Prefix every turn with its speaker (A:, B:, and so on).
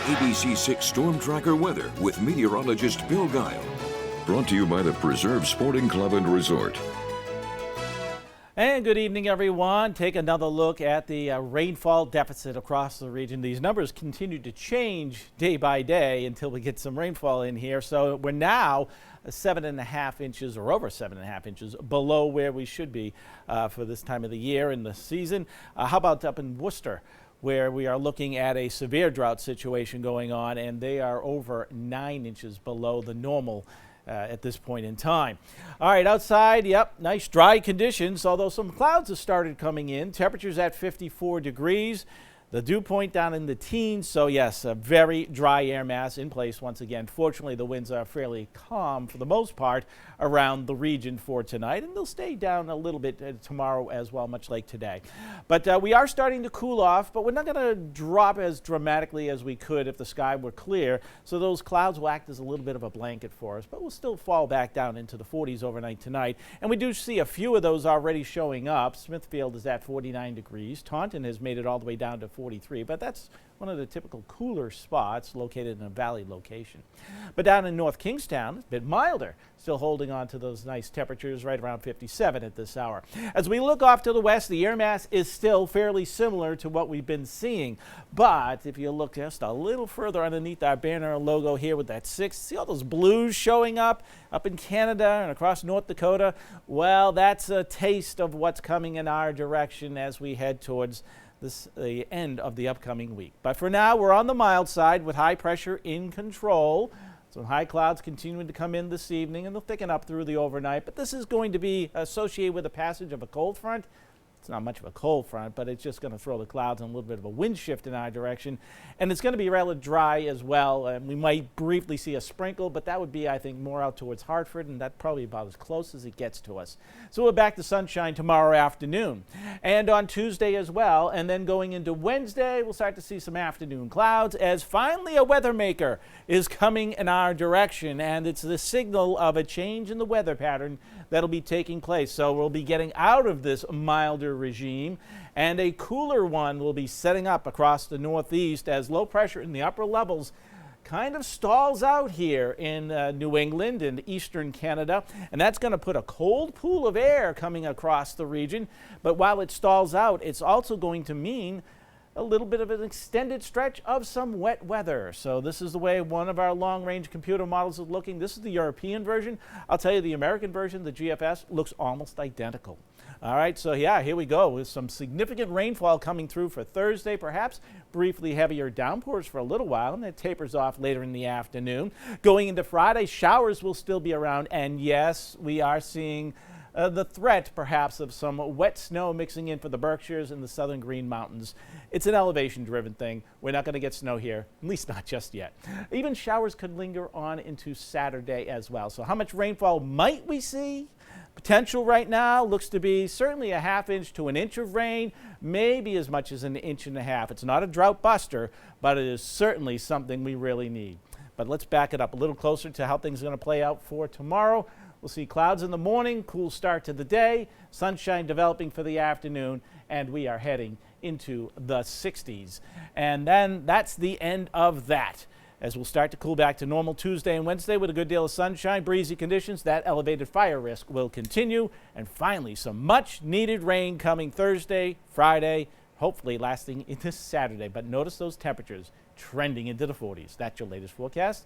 A: ABC6 Storm Tracker weather with meteorologist Bill Guile. Brought to you by the Preserve Sporting Club and Resort.
B: And good evening, everyone. Take another look at the rainfall deficit across the region. These numbers continue to change day by day until we get some rainfall in here. So we're now 7.5 inches or over 7.5 inches below where we should be for this time of the year in the season. How about up in Worcester, where we are looking at a severe drought situation going on, and they are over 9 inches below the normal at this point in time. All right, outside, yep, nice dry conditions, although some clouds have started coming in. Temperatures at 54 degrees. The dew point down in the teens, so yes, a very dry air mass in place once again. Fortunately, the winds are fairly calm for the most part around the region for tonight, and they'll stay down a little bit tomorrow as well, much like today. But we are starting to cool off, but we're not going to drop as dramatically as we could if the sky were clear, so those clouds will act as a little bit of a blanket for us, but we'll still fall back down into the 40s overnight tonight. And we do see a few of those already showing up. Smithfield is at 49 degrees. Taunton has made it all the way down to 43, but that's one of the typical cooler spots located in a valley location. But down in North Kingstown, it's a bit milder, still holding on to those nice temperatures right around 57 at this hour. As we look off to the west, the air mass is still fairly similar to what we've been seeing. But if you look just a little further underneath our banner logo here with that 6, see all those blues showing up in Canada and across North Dakota? Well, that's a taste of what's coming in our direction as we head towards the end of the upcoming week. But for now, we're on the mild side with high pressure in control. Some high clouds continuing to come in this evening, and they'll thicken up through the overnight. But this is going to be associated with the passage of a cold front. It's not much of a cold front, but it's just going to throw the clouds and a little bit of a wind shift in our direction. And it's going to be rather dry as well. We might briefly see a sprinkle, but that would be, I think, more out towards Hartford, and that's probably about as close as it gets to us. So we're back to sunshine tomorrow afternoon and on Tuesday as well. And then going into Wednesday, we'll start to see some afternoon clouds as finally a weather maker is coming in our direction. And it's the signal of a change in the weather pattern that'll be taking place. So we'll be getting out of this milder regime, and a cooler one will be setting up across the northeast as low pressure in the upper levels kind of stalls out here in New England and eastern Canada, and that's going to put a cold pool of air coming across the region. But while it stalls out, it's also going to mean a little bit of an extended stretch of some wet weather. So this is the way one of our long-range computer models is looking. This is the European version. I'll tell you, the American version, the GFS, looks almost identical. All right, so yeah, here we go with some significant rainfall coming through for Thursday, perhaps briefly heavier downpours for a little while, and it tapers off later in the afternoon. Going into Friday, showers will still be around, and yes, we are seeing the threat, perhaps, of some wet snow mixing in for the Berkshires and the southern Green Mountains. It's an elevation-driven thing. We're not going to get snow here, at least not just yet. Even showers could linger on into Saturday as well. So how much rainfall might we see? Potential right now looks to be certainly a ½ inch to an inch of rain, maybe as much as 1.5 inches. It's not a drought buster, but it is certainly something we really need. But let's back it up a little closer to how things are going to play out for tomorrow. We'll see clouds in the morning, cool start to the day, sunshine developing for the afternoon, and we are heading into the 60s. And then that's the end of that, as we'll start to cool back to normal Tuesday and Wednesday with a good deal of sunshine, breezy conditions. That elevated fire risk will continue. And finally, some much needed rain coming Thursday, Friday, hopefully lasting into Saturday. But notice those temperatures trending into the 40s. That's your latest forecast.